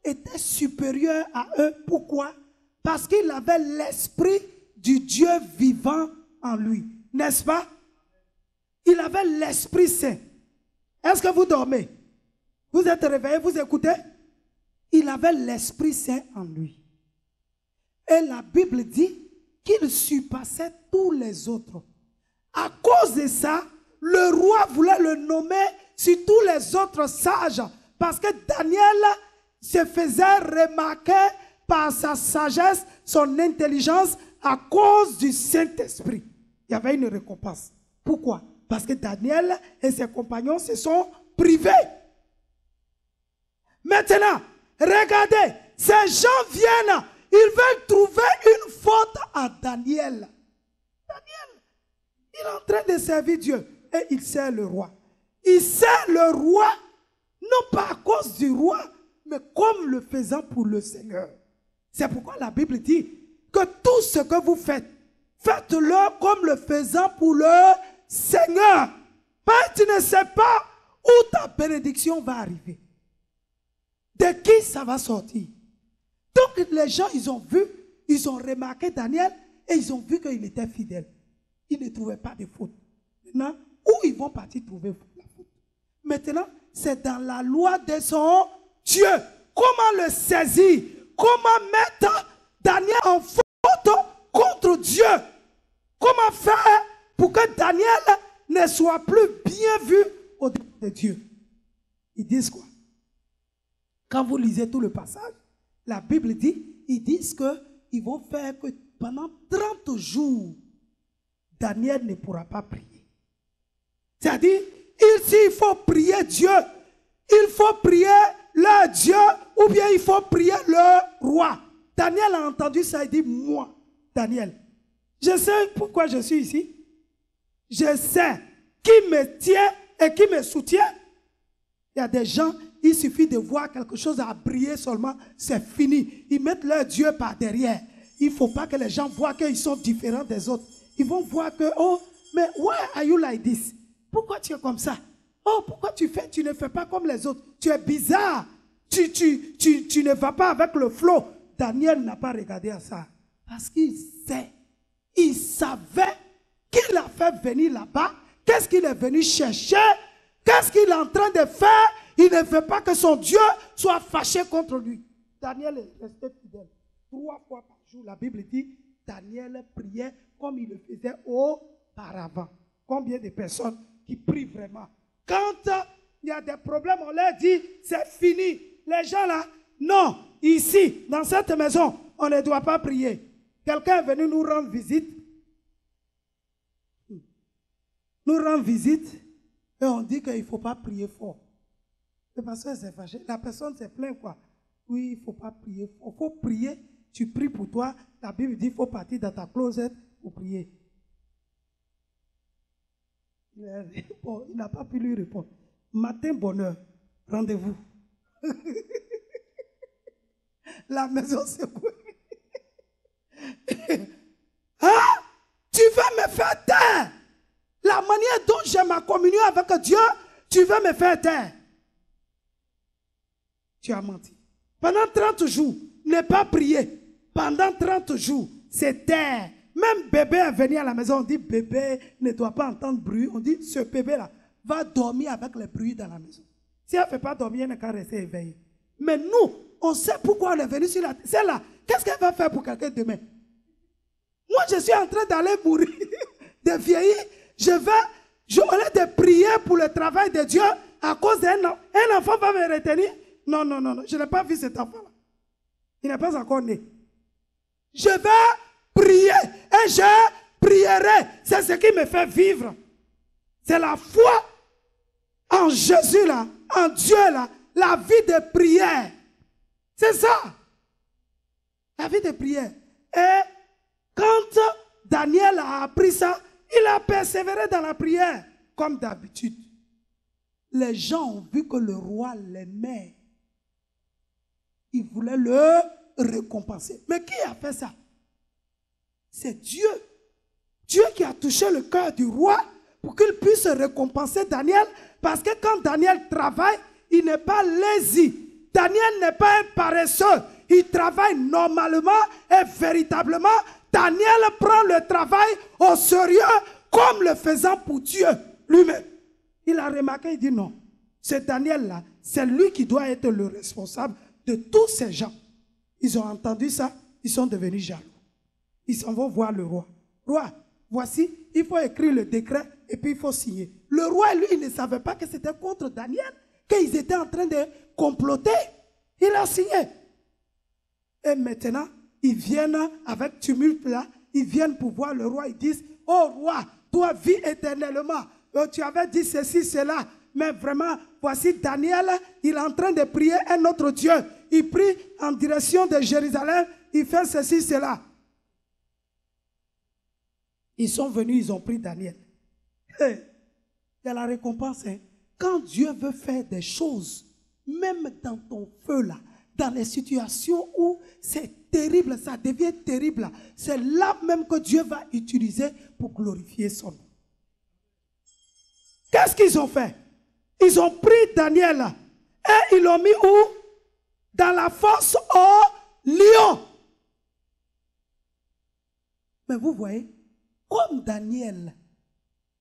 était supérieur à eux. Pourquoi? Parce qu'il avait l'esprit du Dieu vivant en lui. N'est-ce pas? Il avait l'Esprit Saint. Est-ce que vous dormez? Vous êtes réveillés, vous écoutez? Il avait l'Esprit Saint en lui. Et la Bible dit qu'il surpassait tous les autres. À cause de ça, le roi voulait le nommer sur tous les autres sages. Parce que Daniel se faisait remarquer par sa sagesse, son intelligence, à cause du Saint-Esprit. Il y avait une récompense. Pourquoi? Parce que Daniel et ses compagnons se sont privés. Maintenant, regardez, ces gens viennent, ils veulent trouver une faute à Daniel. Daniel, il est en train de servir Dieu et il sert le roi. Il sert le roi, non pas à cause du roi, mais comme le faisant pour le Seigneur. C'est pourquoi la Bible dit que tout ce que vous faites, faites-le comme le faisant pour le Seigneur. Parce que tu ne sais pas où ta bénédiction va arriver. De qui ça va sortir. Donc les gens, ils ont vu, ils ont remarqué Daniel et ils ont vu qu'il était fidèle. Ils ne trouvaient pas de faute. Maintenant, où ils vont partir trouver la faute? Maintenant, c'est dans la loi de son Dieu. Comment le saisir? Comment mettre Daniel en faute contre Dieu? Comment faire pour que Daniel ne soit plus bien vu au-devant de Dieu? Ils disent quoi? Quand vous lisez tout le passage, la Bible dit, ils disent qu'ils vont faire que pendant 30 jours, Daniel ne pourra pas prier. C'est-à-dire, il faut prier Dieu, il faut prier le Dieu, ou bien il faut prier le roi. Daniel a entendu ça, il dit, moi, Daniel, je sais pourquoi je suis ici. Je sais qui me tient et qui me soutient. Il y a des gens, il suffit de voir quelque chose à briller seulement, c'est fini. Ils mettent leur Dieu par derrière. Il ne faut pas que les gens voient qu'ils sont différents des autres. Ils vont voir que, oh, mais why are you like this? Pourquoi tu es comme ça? Oh, pourquoi tu ne fais pas comme les autres? Tu es bizarre. Tu ne vas pas avec le flot. Daniel n'a pas regardé à ça. Parce qu'il sait. Il savait qu'il a fait venir là-bas. Qu'est-ce qu'il est venu chercher? Qu'est-ce qu'il est en train de faire? Il ne veut pas que son Dieu soit fâché contre lui. Daniel est resté fidèle. 3 fois par jour, la Bible dit, Daniel priait comme il le faisait auparavant. Combien de personnes qui prient vraiment? Quand il y a des problèmes, on leur dit, c'est fini. Les gens là, non, ici, dans cette maison, on ne doit pas prier. Quelqu'un est venu nous rendre visite. Nous rendre visite et on dit qu'il ne faut pas prier fort. Le pasteur s'est fâché. La personne s'est plainte quoi? Oui, il ne faut pas prier fort. Il faut prier. Tu pries pour toi. La Bible dit qu'il faut partir dans ta closet pour prier. Il n'a pas pu lui répondre. Matin, bonheur, rendez-vous. La maison secouée. Hein? Tu veux me faire taire? La manière dont j'ai ma communion avec Dieu, tu veux me faire taire. Tu as menti. Pendant 30 jours, ne pas prier. Pendant 30 jours, c'est taire. Même bébé est venu à la maison, on dit bébé ne doit pas entendre bruit. On dit ce bébé-là va dormir avec les bruits dans la maison. Si elle ne fait pas dormir, elle ne peut rester éveillée. Mais nous, on sait pourquoi on est venu sur la terre. C'est là. Qu'est-ce qu'elle va faire pour quelqu'un demain? Moi, je suis en train d'aller mourir, de vieillir. Au lieu de prier pour le travail de Dieu, à cause d'un enfant va me retenir. Non, non, non, non. Je n'ai pas vu cet enfant-là. Il n'est pas encore né. Je vais prier et je prierai. C'est ce qui me fait vivre. C'est la foi en Jésus là, en Dieu là, la vie de prière. C'est ça. La vie de prière. Et quand Daniel a appris ça, il a persévéré dans la prière, comme d'habitude. Les gens ont vu que le roi l'aimait. Ils voulaient le récompenser. Mais qui a fait ça? C'est Dieu. Dieu qui a touché le cœur du roi pour qu'il puisse récompenser Daniel. Parce que quand Daniel travaille, il n'est pas lazy. Daniel n'est pas un paresseux. Il travaille normalement et véritablement. Daniel prend le travail au sérieux comme le faisant pour Dieu lui-même. Il a remarqué, il dit non. C'est Daniel-là, c'est lui qui doit être le responsable de tous ces gens. Ils ont entendu ça, ils sont devenus jaloux. Ils s'en vont voir le roi. Roi, voici, il faut écrire le décret et puis il faut signer. Le roi, lui, il ne savait pas que c'était contre Daniel, qu'ils étaient en train de comploter. Il a signé. Et maintenant, ils viennent avec tumulte là, ils viennent pour voir le roi, ils disent, oh roi, toi vis éternellement. Tu avais dit ceci, cela, mais vraiment, voici Daniel, il est en train de prier un autre Dieu. Il prie en direction de Jérusalem, il fait ceci, cela. Ils sont venus, ils ont pris Daniel. Il y a la récompense. Hein. Quand Dieu veut faire des choses, même dans ton feu là, dans les situations où c'est terrible, ça devient terrible, c'est là même que Dieu va utiliser pour glorifier son nom. Qu'est-ce qu'ils ont fait? Ils ont pris Daniel et ils l'ont mis où? Dans la fosse au lion. Mais vous voyez, comme Daniel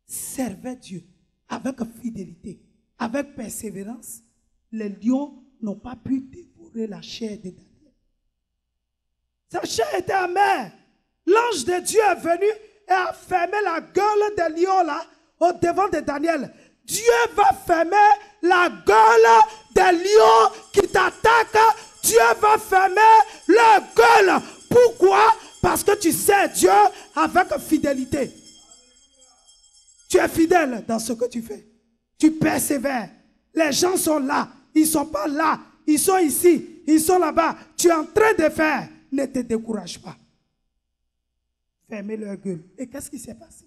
servait Dieu avec fidélité, avec persévérance, les lions n'ont pas pu dévorer la chair de Daniel. Sa chair était amère. L'ange de Dieu est venu et a fermé la gueule des lions là au devant de Daniel. Dieu va fermer la gueule des lions qui t'attaquent. Dieu va fermer leur gueule. Pourquoi? Parce que tu sers Dieu avec fidélité. Tu es fidèle dans ce que tu fais. Tu persévères. Les gens sont là. Ils ne sont pas là. Ils sont ici. Ils sont là-bas. Tu es en train de faire. Ne te décourage pas. Fermez leur gueule. Et qu'est-ce qui s'est passé?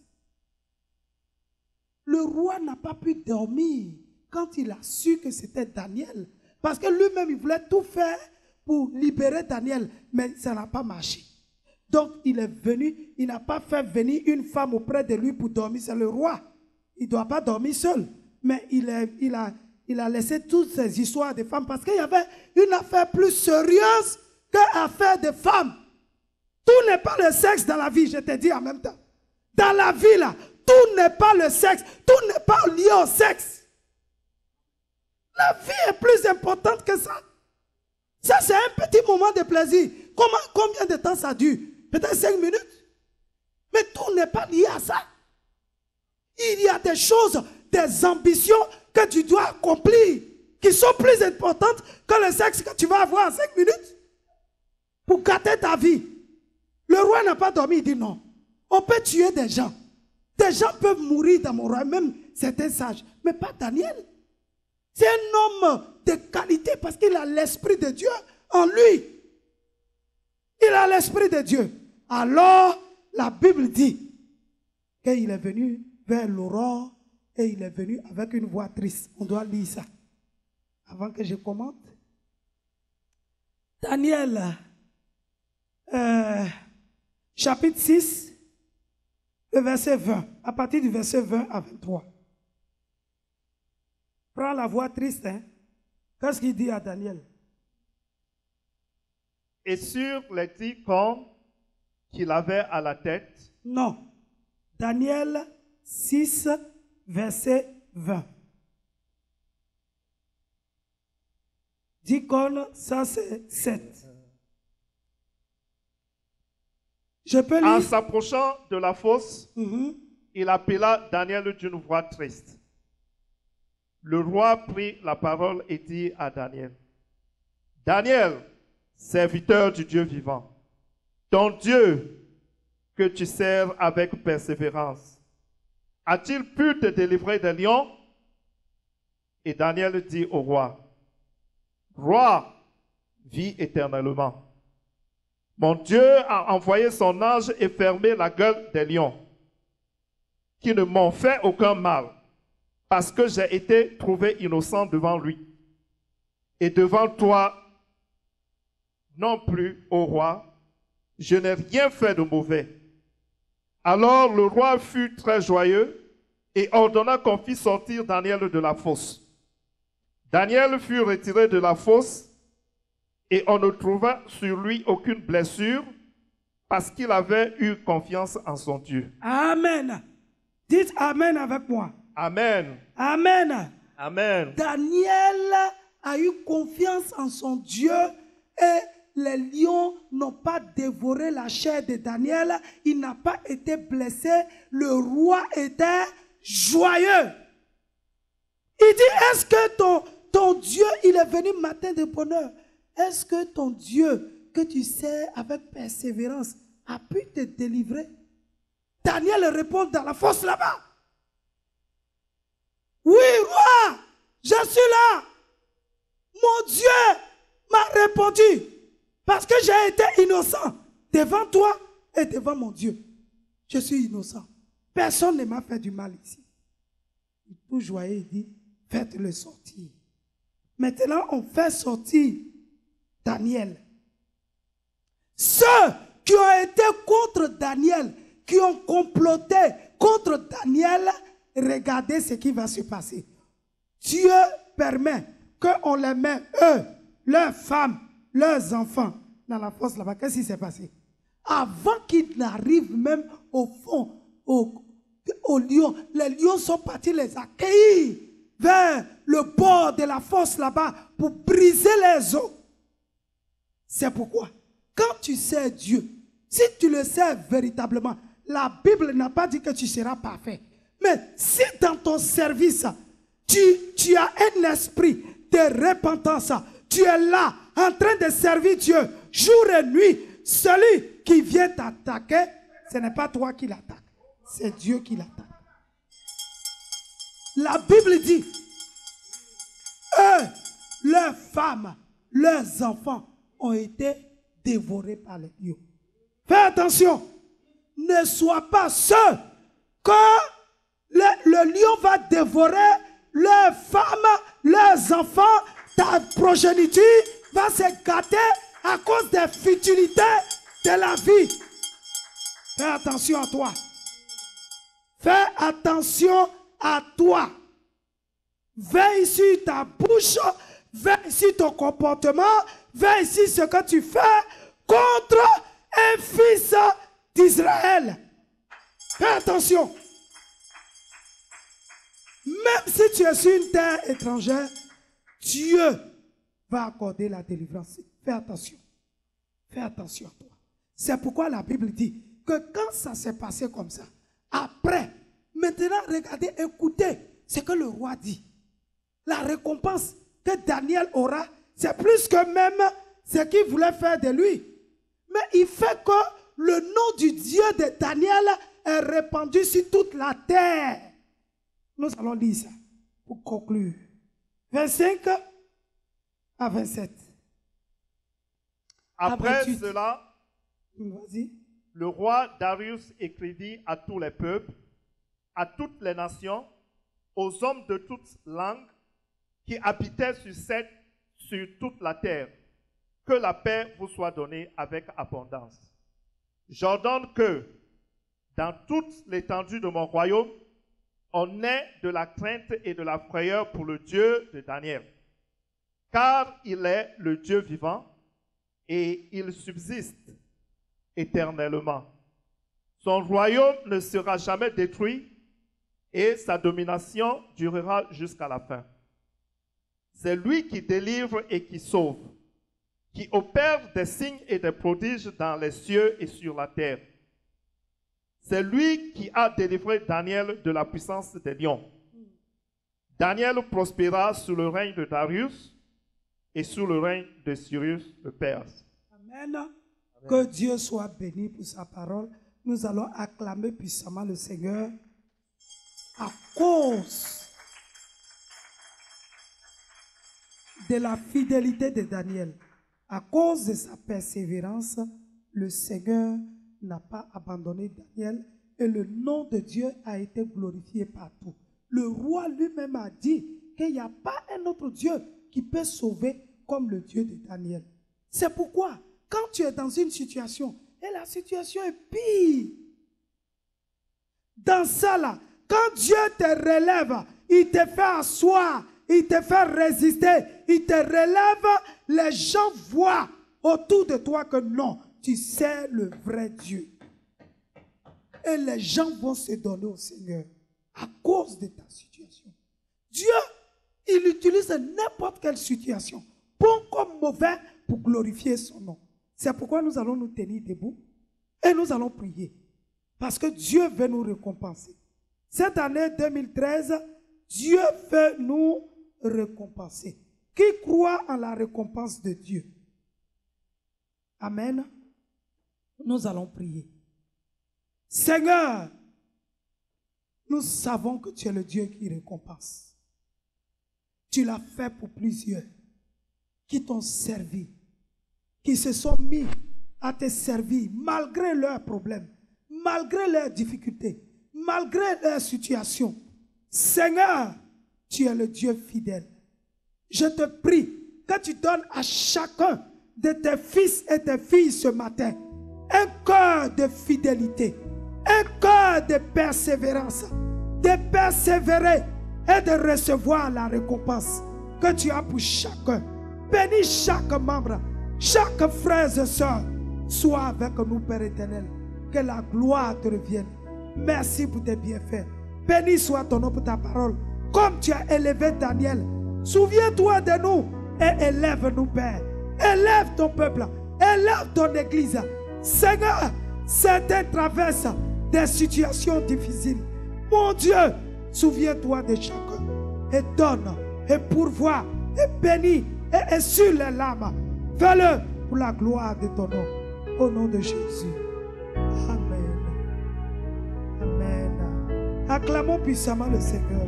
Le roi n'a pas pu dormir quand il a su que c'était Daniel. Parce que lui-même, il voulait tout faire pour libérer Daniel. Mais ça n'a pas marché. Donc, il est venu, il n'a pas fait venir une femme auprès de lui pour dormir. C'est le roi. Il ne doit pas dormir seul. Mais il a laissé toutes ces histoires de femmes parce qu'il y avait une affaire plus sérieuse qu'une affaire de femmes. Tout n'est pas le sexe dans la vie, je te dis en même temps. Dans la vie, là, tout n'est pas le sexe. Tout n'est pas lié au sexe. La vie est plus importante que ça. Ça, c'est un petit moment de plaisir. Combien de temps ça dure? Peut-être 5 minutes. Mais tout n'est pas lié à ça. Il y a des choses, des ambitions que tu dois accomplir qui sont plus importantes que le sexe que tu vas avoir en 5 minutes pour gâter ta vie. Le roi n'a pas dormi, il dit non. On peut tuer des gens. Des gens peuvent mourir dans mon royaume, même certains sages. Mais pas Daniel. C'est un homme de qualité parce qu'il a l'esprit de Dieu en lui. Il a l'esprit de Dieu. Alors, la Bible dit qu'il est venu vers l'aurore et il est venu avec une voix triste. On doit lire ça avant que je commente. Daniel, chapitre 6, le verset 20, à partir du verset 20 à 23. Prends la voix triste, hein. Qu'est-ce qu'il dit à Daniel? Et sur les 10 cornes qu'il avait à la tête. Non. Daniel 6, verset 20. 10 cornes, ça c'est 7. Je peux lire. En s'approchant de la fosse, il appela Daniel d'une voix triste. Le roi prit la parole et dit à Daniel, Daniel, serviteur du Dieu vivant, ton Dieu que tu sers avec persévérance, a-t-il pu te délivrer des lions? Et Daniel dit au roi, Roi, vis éternellement. Mon Dieu a envoyé son ange et fermé la gueule des lions, qui ne m'ont fait aucun mal, parce que j'ai été trouvé innocent devant lui. Et devant toi non plus, ô roi, je n'ai rien fait de mauvais. Alors le roi fut très joyeux et ordonna qu'on fît sortir Daniel de la fosse. Daniel fut retiré de la fosse et on ne trouva sur lui aucune blessure parce qu'il avait eu confiance en son Dieu. Amen. Dites Amen avec moi. Amen. Amen. Amen. Daniel a eu confiance en son Dieu et les lions n'ont pas dévoré la chair de Daniel. Il n'a pas été blessé. Le roi était joyeux. Il dit, est-ce que ton Dieu, il est venu matin de bonheur? Est-ce que ton Dieu, que tu sais avec persévérance, a pu te délivrer? Daniel répond dans la fosse là-bas. Oui, roi, je suis là. Mon Dieu m'a répondu parce que j'ai été innocent devant toi et devant mon Dieu. Je suis innocent. Personne ne m'a fait du mal ici. Il est tout joyeux, il dit, faites-le sortir. Maintenant, on fait sortir Daniel. Ceux qui ont été contre Daniel, qui ont comploté contre Daniel, regardez ce qui va se passer. Dieu permet qu'on les met, eux, leurs femmes, leurs enfants, dans la fosse là-bas. Qu'est-ce qui s'est passé? Avant qu'ils n'arrivent même au fond, aux lions, les lions sont partis les accueillir vers le bord de la fosse là-bas pour briser les os. C'est pourquoi, quand tu sais Dieu, si tu le sais véritablement, la Bible n'a pas dit que tu seras parfait. Mais si dans ton service, tu as un esprit de repentance, tu es là en train de servir Dieu jour et nuit, celui qui vient t'attaquer, ce n'est pas toi qui l'attaque, c'est Dieu qui l'attaque. La Bible dit, eux, leurs femmes, leurs enfants ont été dévorés par les lions. Fais attention, ne sois pas ceux que le lion va dévorer leurs femmes, leurs enfants, ta progéniture va se gâter à cause des futilités de la vie. Fais attention à toi. Fais attention à toi. Veille sur ta bouche, veille sur ton comportement, veille sur ce que tu fais contre un fils d'Israël. Fais attention. Même si tu es sur une terre étrangère, Dieu va accorder la délivrance. Fais attention. Fais attention à toi. C'est pourquoi la Bible dit que quand ça s'est passé comme ça, après, maintenant, regardez, écoutez ce que le roi dit. La récompense que Daniel aura, c'est plus que même ce qu'il voulait faire de lui. Mais il fait que le nom du Dieu de Daniel est répandu sur toute la terre. Nous allons lire ça pour conclure. 25 à 27. Après cela, vas-y. Le roi Darius écrivit à tous les peuples, à toutes les nations, aux hommes de toutes langues qui habitaient sur toute la terre, que la paix vous soit donnée avec abondance. J'ordonne que, dans toute l'étendue de mon royaume, on ait de la crainte et de la frayeur pour le Dieu de Daniel, car il est le Dieu vivant et il subsiste éternellement. Son royaume ne sera jamais détruit et sa domination durera jusqu'à la fin. C'est lui qui délivre et qui sauve, qui opère des signes et des prodiges dans les cieux et sur la terre. C'est lui qui a délivré Daniel de la puissance des lions. Daniel prospéra sous le règne de Darius et sous le règne de Cyrus le Perse. Amen. Amen. Que Dieu soit béni pour sa parole. Nous allons acclamer puissamment le Seigneur. À cause de la fidélité de Daniel, à cause de sa persévérance, le Seigneur n'a pas abandonné Daniel et le nom de Dieu a été glorifié partout. Le roi lui-même a dit qu'il n'y a pas un autre Dieu qui peut sauver comme le Dieu de Daniel. C'est pourquoi, quand tu es dans une situation, et la situation est pire, dans ça là, quand Dieu te relève, il te fait asseoir, il te fait résister, il te relève, les gens voient autour de toi que non, tu sais le vrai Dieu. Et les gens vont se donner au Seigneur à cause de ta situation. Dieu, il utilise n'importe quelle situation, bon comme mauvais, pour glorifier son nom. C'est pourquoi nous allons nous tenir debout et nous allons prier. Parce que Dieu veut nous récompenser. Cette année 2013, Dieu veut nous récompenser. Qui croit en la récompense de Dieu? Amen. Nous allons prier. Seigneur, nous savons que tu es le Dieu qui récompense. Tu l'as fait pour plusieurs qui t'ont servi, qui se sont mis à te servir malgré leurs problèmes, malgré leurs difficultés, malgré leurs situations. Seigneur, tu es le Dieu fidèle. Je te prie que tu donnes à chacun de tes fils et tes filles ce matin un cœur de fidélité, un cœur de persévérance, de persévérer et de recevoir la récompense que tu as pour chacun. Bénis chaque membre, chaque frère et soeur. Sois avec nous, Père éternel. Que la gloire te revienne. Merci pour tes bienfaits. Béni soit ton nom pour ta parole. Comme tu as élevé Daniel, souviens-toi de nous et élève-nous, Père. Élève ton peuple, élève ton église. Seigneur, certains traversent des situations difficiles. Mon Dieu, souviens-toi de chacun et donne et pourvois et bénis et essuie les larmes. Fais-le pour la gloire de ton nom. Au nom de Jésus. Amen. Amen. Acclamons puissamment le Seigneur.